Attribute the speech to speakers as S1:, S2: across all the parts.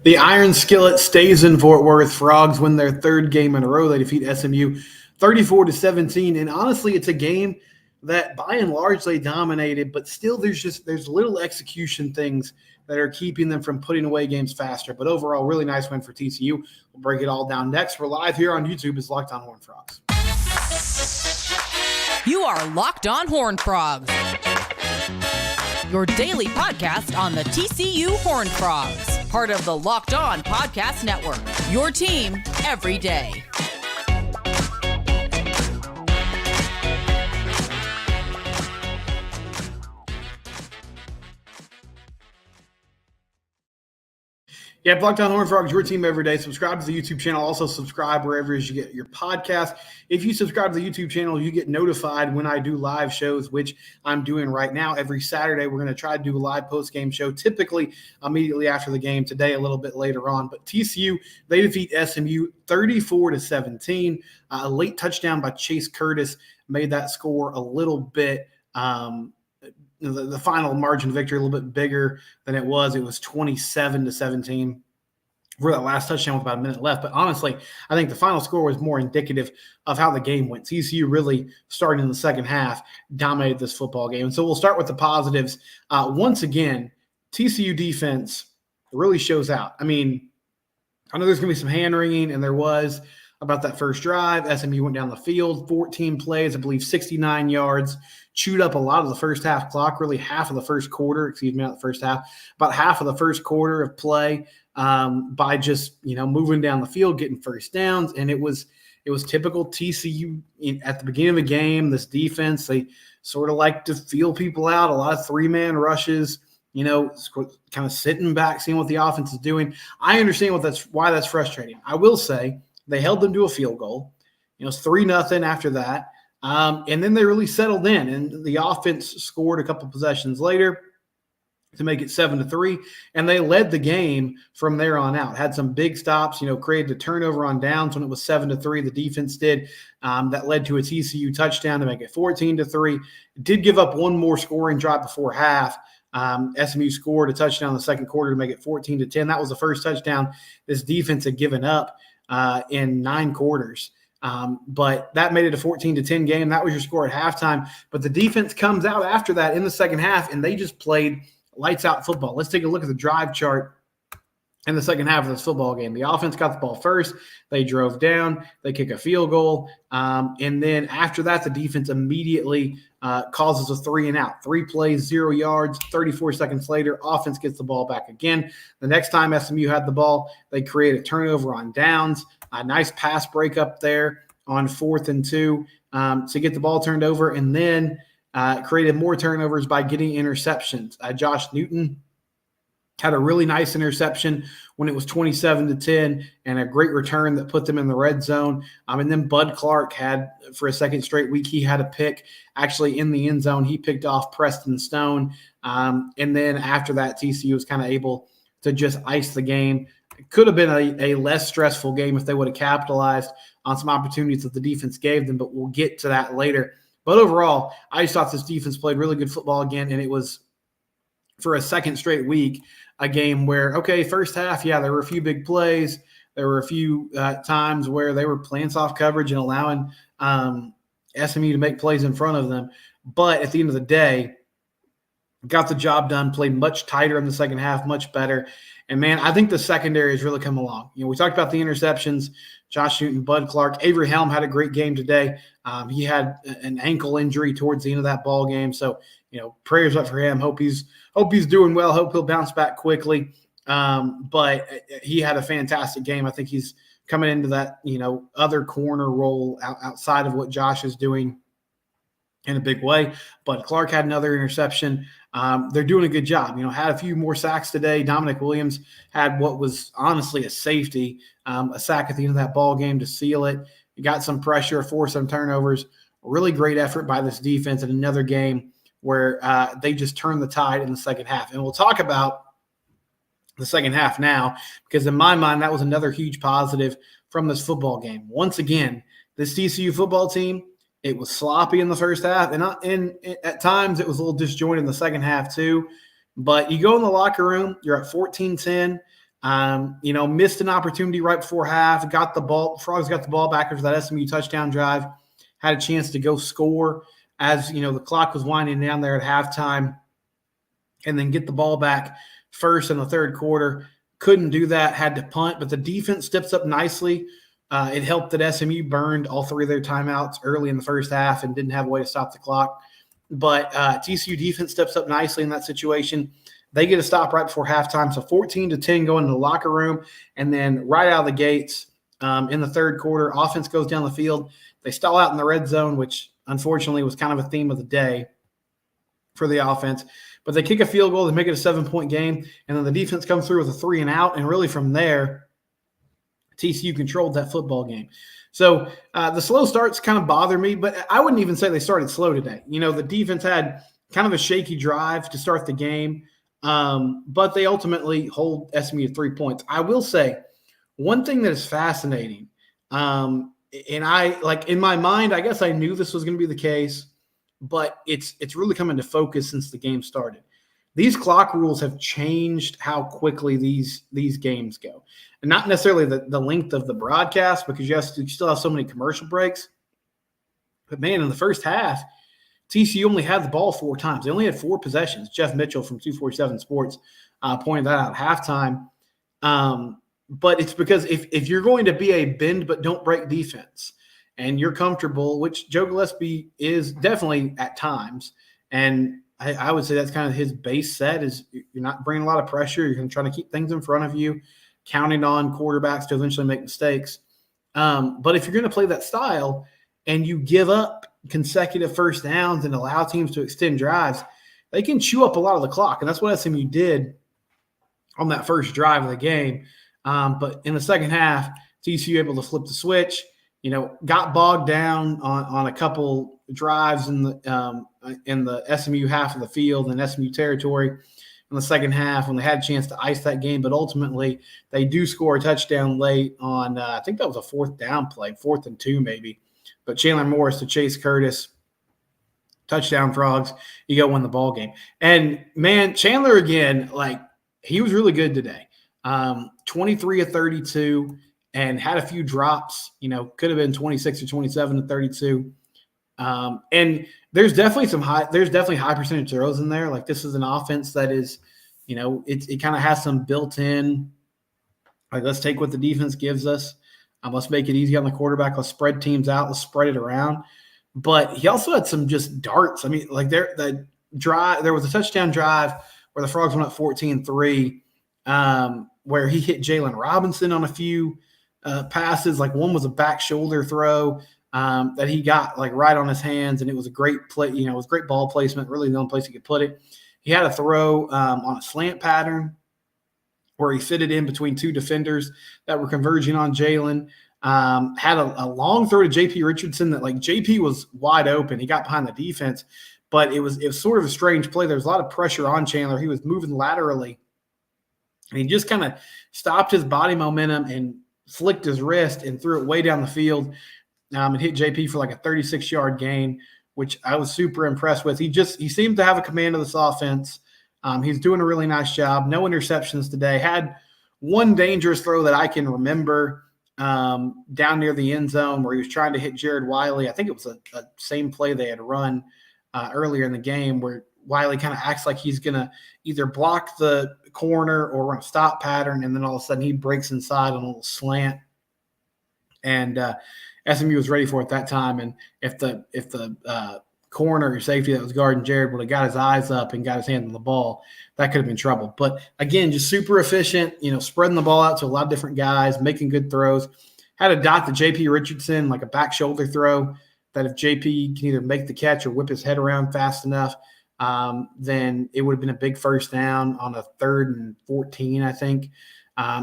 S1: The Iron Skillet stays in Fort Worth. Frogs win their third game in a row. They defeat SMU 34-17. And honestly, it's a game that by and large they dominated, but still there's little execution things that are keeping them from putting away games faster. But overall, really nice win for TCU. We'll break it all down next. We're live here on YouTube. It's Locked On Horned Frogs.
S2: You are Locked On Horned Frogs, your daily podcast on the TCU Horned Frogs, part of the Locked On Podcast Network, your team every day.
S1: Yeah, Locked On Horned Frogs, your team every day. Subscribe to the YouTube channel. Also subscribe wherever you get your podcast. If you subscribe to the YouTube channel, you get notified when I do live shows, which I'm doing right now. Every Saturday, we're going to try to do a live post-game show, typically immediately after the game. Today, a little bit later on. But TCU, they defeat SMU 34-17. A late touchdown by Chase Curtis made that score a little bit the final margin of victory a little bit bigger than it was. It was 27-17 for that last touchdown with about a minute left. But honestly, I think the final score was more indicative of how the game went. TCU really, starting in the second half, dominated this football game. And so we'll start with the positives. Once again, TCU defense really shows out. I mean, I know there's going to be some hand-wringing, and there was about that first drive. SMU went down the field, 14 plays, I believe 69 yards, chewed up a lot of the first half clock, really half of the first quarter, not the first half, about half of the first quarter of play by just, moving down the field, getting first downs. And it was typical TCU at the beginning of the game. This defense, they sort of like to feel people out, a lot of three-man rushes, kind of sitting back, seeing what the offense is doing. I understand why that's frustrating. I will say, they held them to a field goal. It's 3-0 after that. And then they really settled in, and the offense scored a couple possessions later to make it 7-3, and they led the game from there on out. Had some big stops, created a turnover on downs when it was 7-3. The defense did. That led to a TCU touchdown to make it 14-3. It did give up one more scoring drive before half. SMU scored a touchdown in the second quarter to make it 14-10. That was the first touchdown this defense had given up in 9 quarters. But that made it a 14-10 game. That was your score at halftime. But the defense comes out after that in the second half, and they just played lights out football. Let's take a look at the drive chart in the second half of this football game. The offense got the ball first. They drove down. They kick a field goal. And then after that, the defense immediately causes a 3-and-out. 3 plays, 0 yards. 34 seconds later, offense gets the ball back again. The next time SMU had the ball, they create a turnover on downs. A nice pass breakup there on 4th and 2 to get the ball turned over, and then created more turnovers by getting interceptions. Josh Newton had a really nice interception when it was 27-10 and a great return that put them in the red zone. And then Bud Clark had, for a second straight week, he had a pick actually in the end zone. He picked off Preston Stone. And then after that, TCU was kind of able to just ice the game. It could have been a less stressful game if they would have capitalized on some opportunities that the defense gave them, but we'll get to that later. But overall, I just thought this defense played really good football again, and it was, for a second straight week, a game where, first half, there were a few big plays. There were a few times where they were playing soft coverage and allowing SMU to make plays in front of them. But at the end of the day, got the job done, played much tighter in the second half, much better. And, man, I think the secondary has really come along. We talked about the interceptions, Josh Newton, Bud Clark. Avery Helm had a great game today. He had an ankle injury towards the end of that ball game. So, prayers up for him. Hope he's doing well. Hope he'll bounce back quickly. But he had a fantastic game. I think he's coming into that, other corner role outside of what Josh is doing in a big way. But Clark had another interception. They're doing a good job. Had a few more sacks today. Dominic Williams had what was honestly a safety, a sack at the end of that ball game to seal it. He got some pressure, forced some turnovers. Really great effort by this defense in another game where they just turned the tide in the second half. And we'll talk about the second half now, because in my mind, that was another huge positive from this football game. Once again, this TCU football team, it was sloppy in the first half, and at times it was a little disjointed in the second half too. But you go in the locker room, you're at 14-10. Missed an opportunity right before half, got the ball. Frogs got the ball back after that SMU touchdown drive, had a chance to go score as, the clock was winding down there at halftime, and then get the ball back first in the third quarter. Couldn't do that, had to punt, but the defense steps up nicely. It helped that SMU burned all three of their timeouts early in the first half and didn't have a way to stop the clock. But TCU defense steps up nicely in that situation. They get a stop right before halftime, so 14-10 going to the locker room, and then right out of the gates in the third quarter, offense goes down the field. They stall out in the red zone, which unfortunately was kind of a theme of the day for the offense. But they kick a field goal, they make it a 7-point game, and then the defense comes through with a 3-and-out, and really from there, TCU controlled that football game. So the slow starts kind of bother me, but I wouldn't even say they started slow today. The defense had kind of a shaky drive to start the game, but they ultimately hold SMU to 3 points. I will say one thing that is fascinating, and I like in my mind, I guess I knew this was going to be the case, but it's really come into focus since the game started. These clock rules have changed how quickly these games go. And not necessarily the length of the broadcast, because you still have so many commercial breaks. But, man, in the first half, TCU only had the ball 4 times. They only had 4 possessions. Jeff Mitchell from 247 Sports pointed that out at halftime. But it's because if you're going to be a bend but don't break defense and you're comfortable, which Joe Gillespie is definitely at times, and I would say that's kind of his base set is you're not bringing a lot of pressure. You're going to try to keep things in front of you, counting on quarterbacks to eventually make mistakes. But if you're going to play that style and you give up consecutive first downs and allow teams to extend drives, they can chew up a lot of the clock. And that's what SMU did on that first drive of the game. But in the second half, TCU able to flip the switch, got bogged down on a couple drives in the SMU half of the field and SMU territory in the second half when they had a chance to ice that game. But ultimately, they do score a touchdown late on, I think that was a 4th down play, 4th and 2 maybe. But Chandler Morris to Chase Curtis, touchdown Frogs, you go win the ball game. And, man, Chandler again, he was really good today. 23 of 32 and had a few drops, could have been 26 or 27 to 32. And there's definitely high percentage throws in there. Like, this is an offense that is, it kind of has some built in, like, let's take what the defense gives us. Let's make it easy on the quarterback. Let's spread teams out. Let's spread it around. But he also had some just darts. I mean, like there was a touchdown drive where the Frogs went up 14-3, where he hit Jalen Robinson on a few passes. Like, one was a back shoulder throw that he got right on his hands, and it was a great play. It was great ball placement. Really, the only place he could put it. He had a throw on a slant pattern where he fitted in between 2 defenders that were converging on Jalen. Had a long throw to J.P. Richardson that, J.P. was wide open. He got behind the defense, but it was sort of a strange play. There was a lot of pressure on Chandler. He was moving laterally, and he just kind of stopped his body momentum and flicked his wrist and threw it way down the field and hit JP for a 36-yard gain, which I was super impressed with. He seemed to have a command of this offense. He's doing a really nice job. No interceptions today. Had one dangerous throw that I can remember down near the end zone where he was trying to hit Jared Wiley. I think it was a same play they had run earlier in the game where Wiley kind of acts like he's going to either block the corner or run a stop pattern, and then all of a sudden he breaks inside on a little slant. And SMU was ready for it that time. And if the corner or safety that was guarding Jared would have got his eyes up and got his hand on the ball, that could have been trouble. But again, just super efficient, spreading the ball out to a lot of different guys, making good throws. Had a dot to J.P. Richardson, like a back shoulder throw, that if J.P. can either make the catch or whip his head around fast enough, then it would have been a big first down on a 3rd and 14, I think.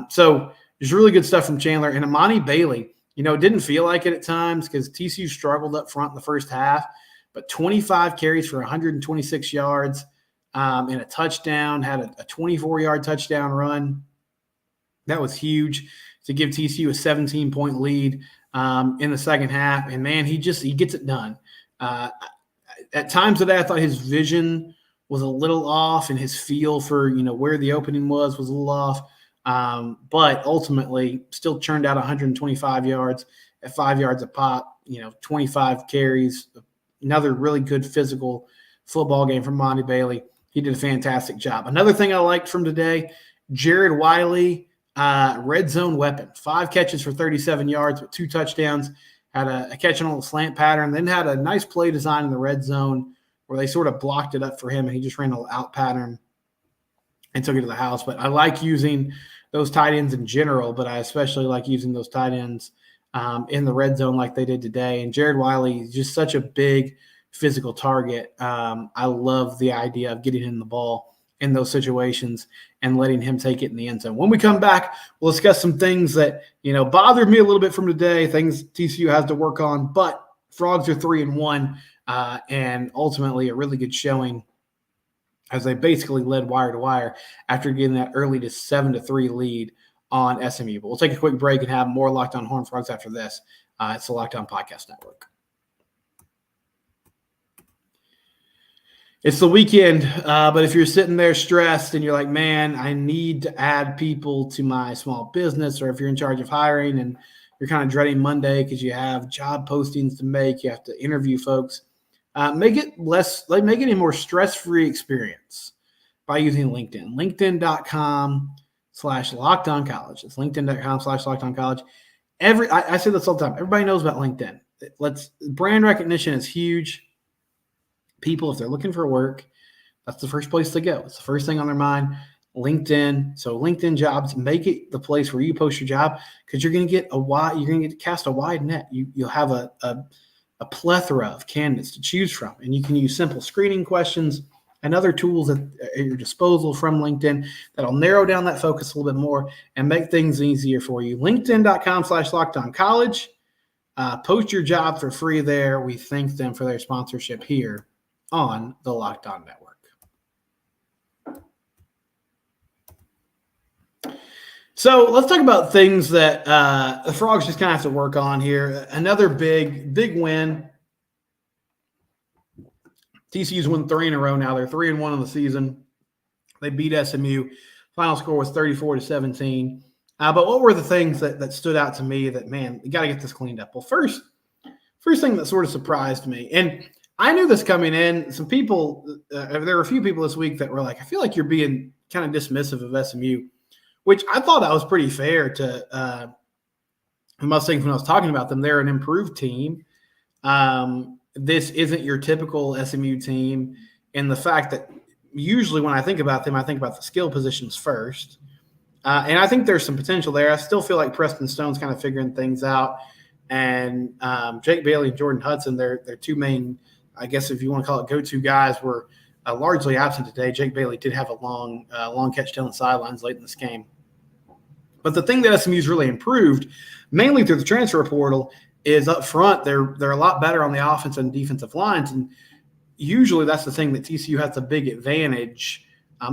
S1: So there's really good stuff from Chandler. And Amani Bailey, it didn't feel like it at times because TCU struggled up front in the first half, but 25 carries for 126 yards and a touchdown, had a 24-yard touchdown run. That was huge to give TCU a 17-point lead in the second half. And, man, he gets it done. At times today, I thought his vision was a little off and his feel for, where the opening was a little off. But ultimately still churned out 125 yards at 5 yards a pop, 25 carries, another really good physical football game from Monty Bailey. He did a fantastic job. Another thing I liked from today, Jared Wiley, red zone weapon, 5 catches for 37 yards with 2 touchdowns, had a catch on a slant pattern, then had a nice play design in the red zone where they sort of blocked it up for him and he just ran an out pattern and took it to the house. But I like using those tight ends in general, but I especially like using those tight ends in the red zone like they did today. And Jared Wiley is just such a big physical target. I love the idea of getting him the ball in those situations and letting him take it in the end zone. When we come back, we'll discuss some things that, bothered me a little bit from today, things TCU has to work on, but Frogs are 3-1 and ultimately a really good showing as they basically led wire to wire after getting that early to 7-3 lead on SMU. But we'll take a quick break and have more Locked On Horned Frogs after this. It's the Locked On Podcast Network. It's the weekend, but if you're sitting there stressed and you're like, man, I need to add people to my small business, or if you're in charge of hiring and you're kind of dreading Monday because you have job postings to make, you have to interview folks, make it a more stress-free experience by using LinkedIn. LinkedIn.com/LockedOnCollege. It's LinkedIn.com/LockedOnCollege. I say this all the time. Everybody knows about LinkedIn. Brand recognition is huge. People, if they're looking for work, that's the first place to go. It's the first thing on their mind. LinkedIn. So LinkedIn Jobs, make it the place where you post your job because you're going to get to cast a wide net. You'll have a plethora of candidates to choose from, and you can use simple screening questions and other tools at your disposal from LinkedIn that'll narrow down that focus a little bit more and make things easier for you. LinkedIn.com/LockedOnCollege. Post your job for free there. We thank them for their sponsorship here on the Locked On Network. So let's talk about things that the Frogs just kind of have to work on here. Another big win. TCU's won 3 in a row now. They're 3-1 in the season. They beat SMU. Final score was 34-17. But what were the things that stood out to me that, man, you got to get this cleaned up? Well, first thing that sort of surprised me, and I knew this coming in. Some people, there were a few people this week that were like, I feel like you're being kind of dismissive of SMU, which I thought that was pretty fair to Mustangs when I was talking about them. They're an improved team. This isn't your typical SMU team. And the fact that usually when I think about them, I think about the skill positions first. And I think there's some potential there. I still feel like Preston Stone's kind of figuring things out. And Jake Bailey and Jordan Hudson, they're two main, I guess if you want to call it go-to guys, were largely absent today. Jake Bailey did have a long catch down the sidelines late in this game. But the thing that SMU's really improved, mainly through the transfer portal, is up front. They're a lot better on the offensive and defensive lines. And usually that's the thing that TCU has a big advantage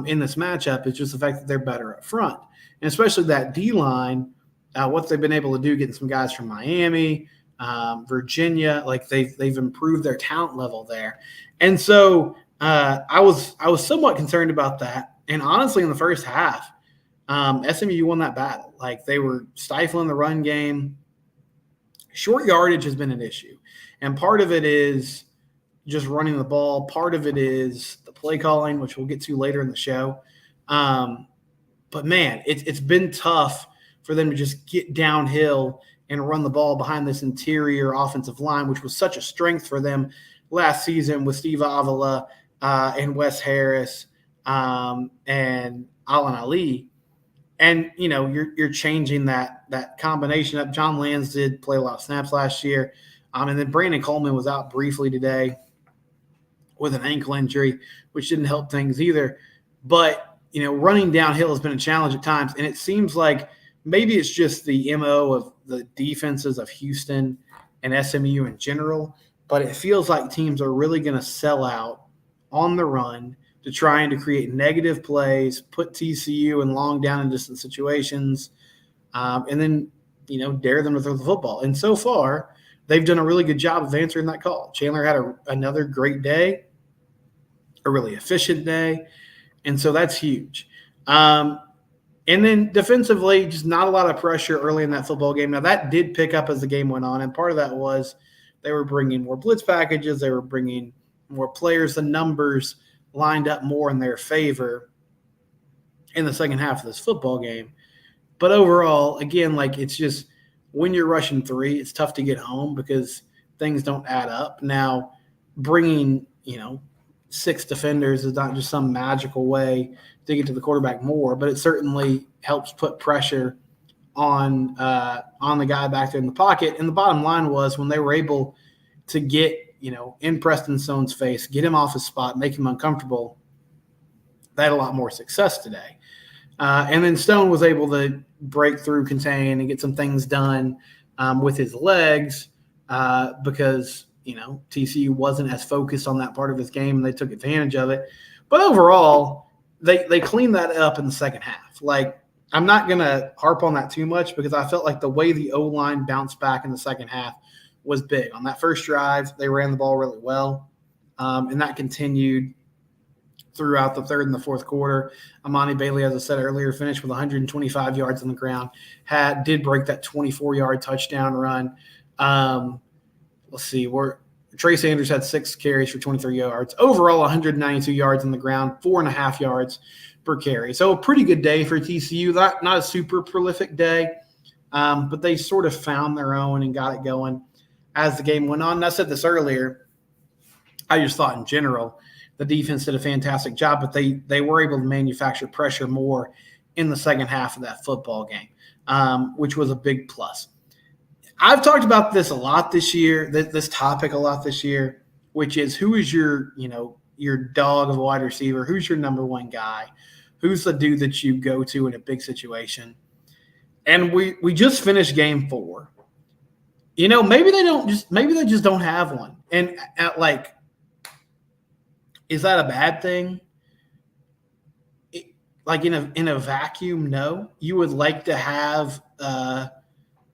S1: in this matchup, is just the fact that they're better up front. And especially that D-line, what they've been able to do, getting some guys from Miami, Virginia, like they've improved their talent level there. And so I was somewhat concerned about that. And honestly, in the first half, SMU won that battle. Like, they were stifling the run game. Short yardage has been an issue. And part of it is just running the ball. Part of it is the play calling, which we'll get to later in the show. But, man, it's been tough for them to just get downhill and run the ball behind this interior offensive line, which was such a strength for them last season with Steve Avila and Wes Harris and Alan Ali. And, you know, you're changing that combination up. John Lands did play a lot of snaps last year. And then Brandon Coleman was out briefly today with an ankle injury, which didn't help things either. But, you know, running downhill has been a challenge at times. And it seems like maybe it's just the MO of the defenses of Houston and SMU in general. But it feels like teams are really going to sell out on the run to trying to create negative plays, put TCU in long down and distance situations, and then, you know, dare them to throw the football. And so far, they've done a really good job of answering that call. Chandler had another great day, a really efficient day, and so that's huge. And then defensively, just not a lot of pressure early in that football game. Now, that did pick up as the game went on, and part of that was they were bringing more blitz packages. They were bringing more players. The numbers lined up more in their favor in the second half of this football game. But overall, again, like it's just when you're rushing 3, it's tough to get home because things don't add up. Now, bringing, 6 defenders is not just some magical way to get to the quarterback more, but it certainly helps put pressure on the guy back there in the pocket. And the bottom line was when they were able to get, in Preston Stone's face, get him off his spot, make him uncomfortable, they had a lot more success today. And then Stone was able to break through, contain, and get some things done with his legs because, TCU wasn't as focused on that part of his game, and they took advantage of it. But overall, they cleaned that up in the second half. Like, I'm not going to harp on that too much because I felt like the way the O-line bounced back in the second half was big. On that first drive, they ran the ball really well, and that continued throughout the third and the fourth quarter. Amani Bailey, as I said earlier, finished with 125 yards on the ground, did break that 24-yard touchdown run. Let's see, Trey Sanders had 6 carries for 23 yards. Overall, 192 yards on the ground, 4.5 yards per carry. So a pretty good day for TCU. Not a super prolific day, but they sort of found their own and got it going as the game went on. And I said this earlier, I just thought in general the defense did a fantastic job, but they were able to manufacture pressure more in the second half of that football game, which was a big plus. I've talked about this a lot this year, this topic a lot this year, which is who is your dog of a wide receiver? Who's your number one guy? Who's the dude that you go to in a big situation? And we just finished game 4. Maybe they just don't have one. And is that a bad thing? In a vacuum, no. You would like to have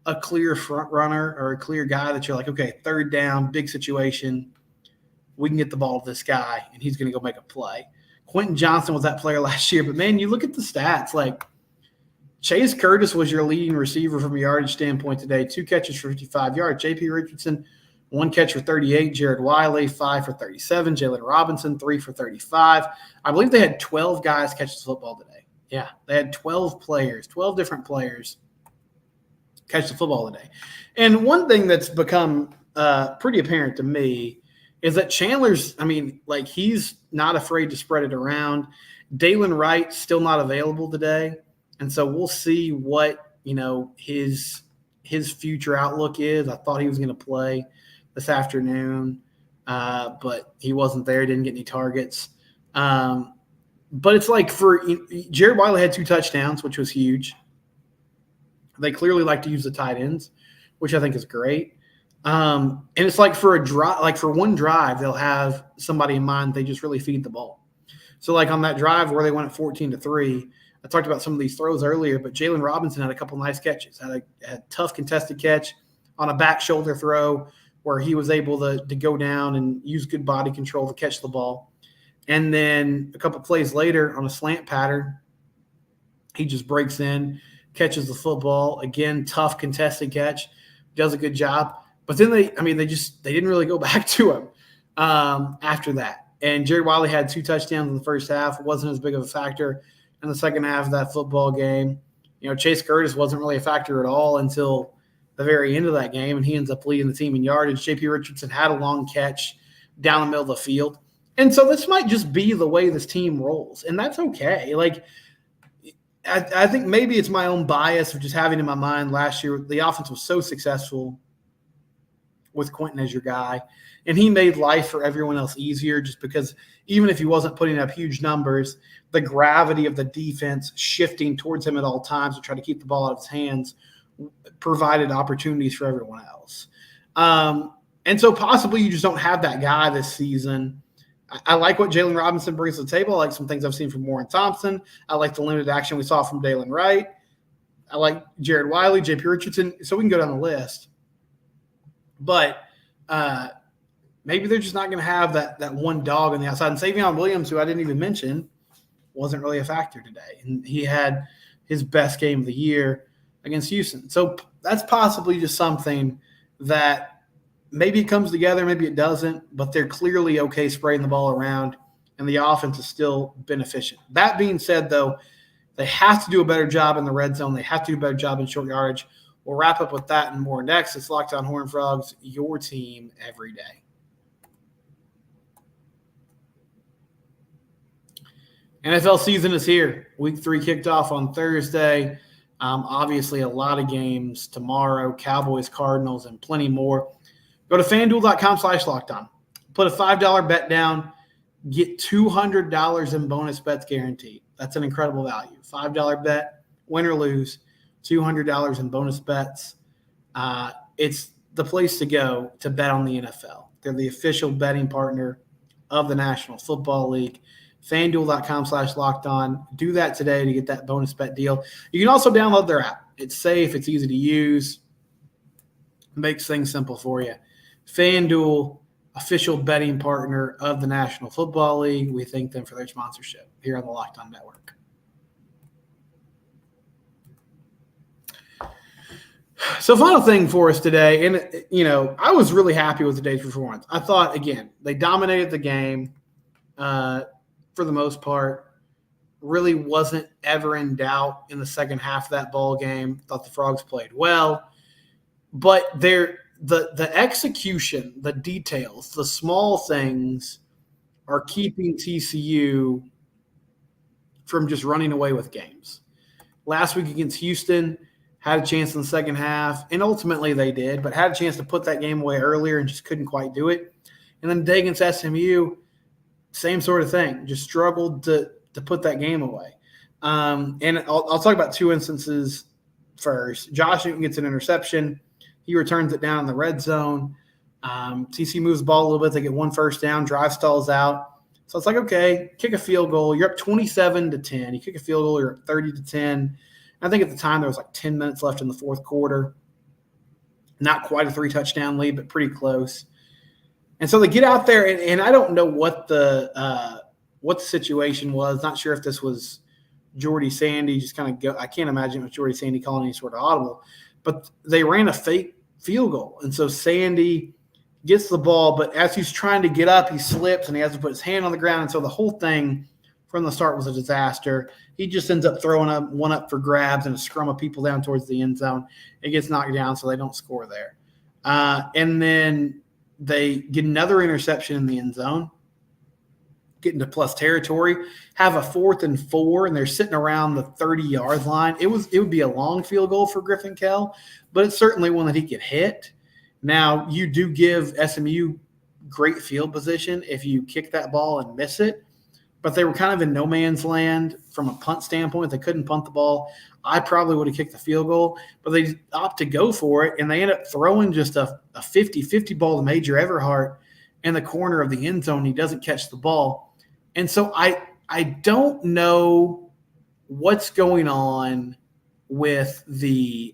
S1: a clear front runner or a clear guy that you're like, okay, third down, big situation, we can get the ball to this guy, and he's going to go make a play. Quentin Johnson was that player last year, but, man, you look at the stats. Like, Chase Curtis was your leading receiver from a yardage standpoint today, 2 catches for 55 yards. J.P. Richardson, 1 catch for 38. Jared Wiley, 5 for 37. Jalen Robinson, 3 for 35. I believe they had 12 guys catch the football today. Yeah, they had 12 different players catch the football today. And one thing that's become pretty apparent to me is that Chandler's, he's not afraid to spread it around. Dalen Wright's still not available today. And so we'll see what, his future outlook is. I thought he was going to play this afternoon, but he wasn't there, didn't get any targets. But it's like Jared Wiley had 2 touchdowns, which was huge. They clearly like to use the tight ends, which I think is great. And it's like for one drive, they'll have somebody in mind. They just really feed the ball. So like on that drive where they went at 14-3, I talked about some of these throws earlier, but Jalen Robinson had a couple nice catches. Had a tough contested catch on a back shoulder throw where he was able to go down and use good body control to catch the ball. And then a couple plays later on a slant pattern, he just breaks in, catches the football. Again, tough contested catch, does a good job. But then they didn't really go back to him after that. And Jared Wiley had 2 touchdowns in the first half. It wasn't as big of a factor in the second half of that football game. Chase Curtis wasn't really a factor at all until the very end of that game, and he ends up leading the team in yardage. J.P. Richardson had a long catch down the middle of the field. And so this might just be the way this team rolls, and that's okay. Like, I think maybe it's my own bias of just having in my mind last year the offense was so successful with Quentin as your guy, and he made life for everyone else easier just because even if he wasn't putting up huge numbers, the gravity of the defense shifting towards him at all times to try to keep the ball out of his hands provided opportunities for everyone else. And so possibly you just don't have that guy this season. I like what Jalen Robinson brings to the table. I like some things I've seen from Warren Thompson. I like the limited action we saw from Dalen Wright. I like Jared Wiley, J.P. Richardson. So we can go down the list. But maybe they're just not going to have that one dog on the outside. And Savion Williams, who I didn't even mention, wasn't really a factor today. And he had his best game of the year against Houston. So that's possibly just something that maybe it comes together, maybe it doesn't, but they're clearly okay spraying the ball around, and the offense has still been efficient. That being said, though, they have to do a better job in the red zone. They have to do a better job in short yardage. We'll wrap up with that and more next. It's Locked On Horned Frogs, your team every day. NFL season is here. Week 3 kicked off on Thursday. Obviously, a lot of games tomorrow, Cowboys, Cardinals, and plenty more. Go to FanDuel.com/LockedOn. Put a $5 bet down. Get $200 in bonus bets guaranteed. That's an incredible value. $5 bet, win or lose, $200 in bonus bets. It's the place to go to bet on the NFL. They're the official betting partner of the National Football League. FanDuel.com/LockedOn. Do that today to get that bonus bet deal. You can also download their app. It's safe. It's easy to use. Makes things simple for you. FanDuel, official betting partner of the National Football League. We thank them for their sponsorship here on the Locked On Network. So final thing for us today, and, I was really happy with the day's performance. I thought, again, they dominated the game for the most part. Really wasn't ever in doubt in the second half of that ball game. Thought the Frogs played well. But the execution, the details, the small things are keeping TCU from just running away with games. Last week against Houston, had a chance in the second half, and ultimately they did, but had a chance to put that game away earlier and just couldn't quite do it. And then the day against SMU, same sort of thing, just struggled to put that game away. And I'll talk about 2 instances first. Josh Newton gets an interception. He returns it down in the red zone. TCU moves the ball a little bit. They get 1 first down. Drive stalls out. So it's like, okay, kick a field goal. You're up 27-10. You kick a field goal, you're up 30-10. I think at the time there was like 10 minutes left in the fourth quarter. Not quite a 3-touchdown lead, but pretty close. And so they get out there, and I don't know what the situation was. Not sure if this was Jordy Sandy just kind of go. I can't imagine it was Jordy Sandy calling any sort of audible. But they ran a fake field goal. And so Sandy gets the ball, but as he's trying to get up, he slips and he has to put his hand on the ground. And so the whole thing from the start was a disaster. He just ends up throwing one up for grabs and a scrum of people down towards the end zone. It gets knocked down, so they don't score there. And then they get another interception in the end zone, get into plus territory, have a 4th and 4, and they're sitting around the 30-yard line. It would be a long field goal for Griffin Kell, but it's certainly one that he could hit. Now, you do give SMU great field position if you kick that ball and miss it, but they were kind of in no man's land from a punt standpoint. They couldn't punt the ball. I probably would have kicked the field goal, but they opt to go for it, and they end up throwing just a 50-50 ball to Major Everhart in the corner of the end zone. He doesn't catch the ball. And so I don't know what's going on with the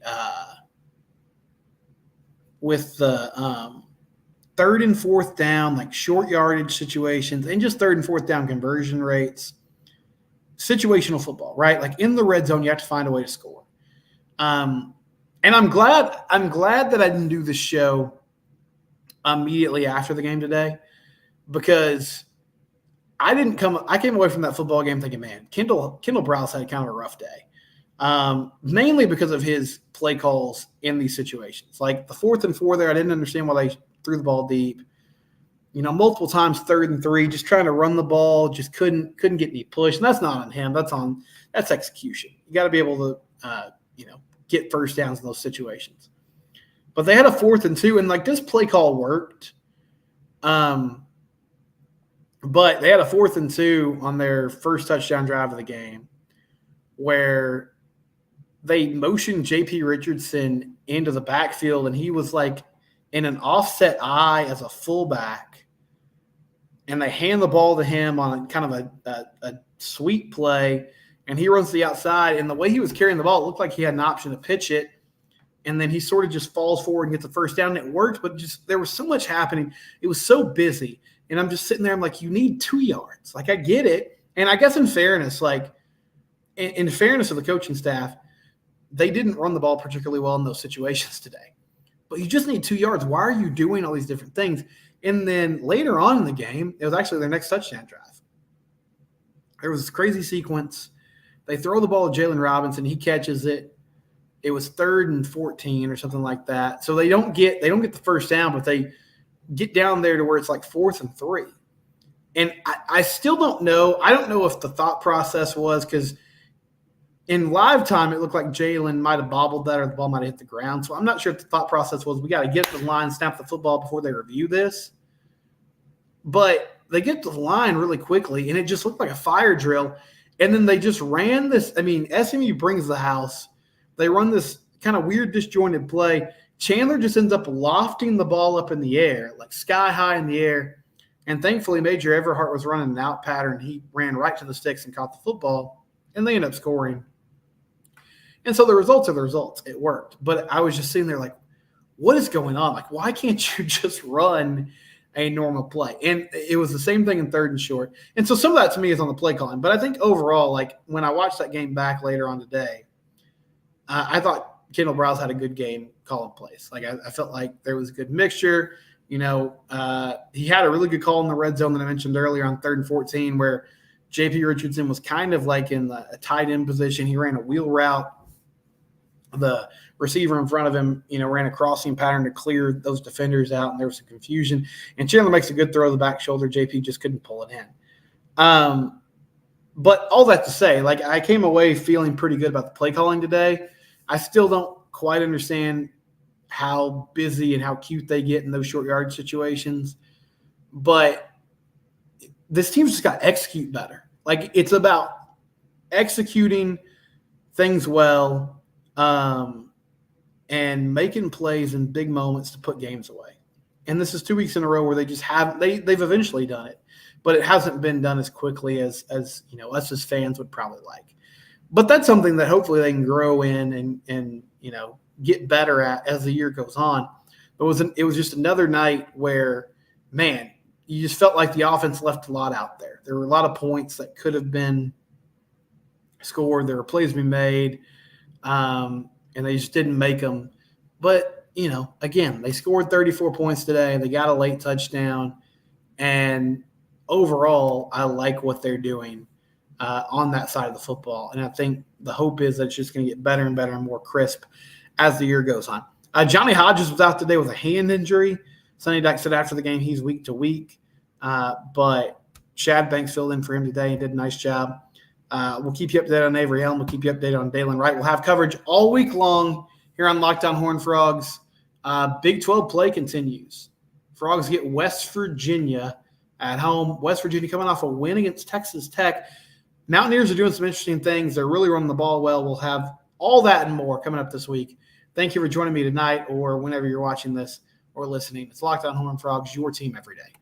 S1: 3rd and 4th down, like short yardage situations, and just 3rd and 4th down conversion rates. Situational football, right? Like in the red zone, you have to find a way to score. And I'm glad that I didn't do the show immediately after the game today, because I came away from that football game thinking, man, Kendall Browse had kind of a rough day. Mainly because of his play calls in these situations. Like the 4th and 4 there, I didn't understand why they threw the ball deep. Multiple times 3rd and 3, just trying to run the ball, just couldn't get any push. And that's not on him. That's execution. You got to be able to, get first downs in those situations. But they had a 4th and 2, and like this play call worked. But they had a 4th and 2 on their first touchdown drive of the game, where they motioned J.P. Richardson into the backfield, and he was like in an offset eye as a fullback, and they hand the ball to him on kind of a sweep play, and he runs to the outside, and the way he was carrying the ball, it looked like he had an option to pitch it, and then he sort of just falls forward and gets the first down, and it worked, but just there was so much happening. It was so busy, and I'm just sitting there, I'm like, you need 2 yards. Like, I get it, and I guess in fairness, like, in fairness of the coaching staff, they didn't run the ball particularly well in those situations today. But you just need 2 yards. Why are you doing all these different things? And then later on in the game, it was actually their next touchdown drive. There was this crazy sequence. They throw the ball to Jalen Robinson. He catches it. It was 3rd and 14 or something like that. So they don't get the first down, but they get down there to where it's like 4th and 3. And I still don't know. I don't know if the thought process was because in live time, it looked like Jalen might have bobbled that or the ball might have hit the ground. So I'm not sure if the thought process was we got to get to the line, snap the football before they review this. But they get to the line really quickly, and it just looked like a fire drill. And then they just ran this. I mean, SMU brings the house. They run this kind of weird disjointed play. Chandler just ends up lofting the ball up in the air, like sky high in the air. And thankfully, Major Everhart was running an out pattern. He ran right to the sticks and caught the football, and they end up scoring. And so the results are the results. It worked. But I was just sitting there like, what is going on? Like, why can't you just run a normal play? And it was the same thing in 3rd and short. And so some of that to me is on the play calling. But I think overall, like when I watched that game back later on today, I thought Kendall Browse had a good game calling plays. Like I felt like there was a good mixture. You know, he had a really good call in the red zone that I mentioned earlier on 3rd and 14 where J.P. Richardson was kind of like in a tight end position. He ran a wheel route. The receiver in front of him, you know, ran a crossing pattern to clear those defenders out, and there was some confusion. And Chandler makes a good throw to the back shoulder. JP just couldn't pull it in. But all that to say, like I came away feeling pretty good about the play calling today. I still don't quite understand how busy and how cute they get in those short yard situations. But this team's just got to execute better. Like it's about executing things well, and making plays in big moments to put games away. And this is 2 weeks in a row where they just haven't. They've eventually done it, but it hasn't been done as quickly as us as fans would probably like. But that's something that hopefully they can grow in and get better at as the year goes on. It was just another night where, man, you just felt like the offense left a lot out there. There were a lot of points that could have been scored. There were plays to be made. And they just didn't make them. But, again, they scored 34 points today. They got a late touchdown. And overall, I like what they're doing on that side of the football. And I think the hope is that it's just going to get better and better and more crisp as the year goes on. Johnny Hodges was out today with a hand injury. Sonny Dyke said after the game he's week to week. But Shad Banks filled in for him today and did a nice job. We'll keep you updated on Avery Elm. We'll keep you updated on Dalen Wright. We'll have coverage all week long here on Lockdown Horned Frogs. Big 12 play continues. Frogs get West Virginia at home. West Virginia coming off a win against Texas Tech. Mountaineers are doing some interesting things. They're really running the ball well. We'll have all that and more coming up this week. Thank you for joining me tonight or whenever you're watching this or listening. It's Lockdown Horned Frogs, your team every day.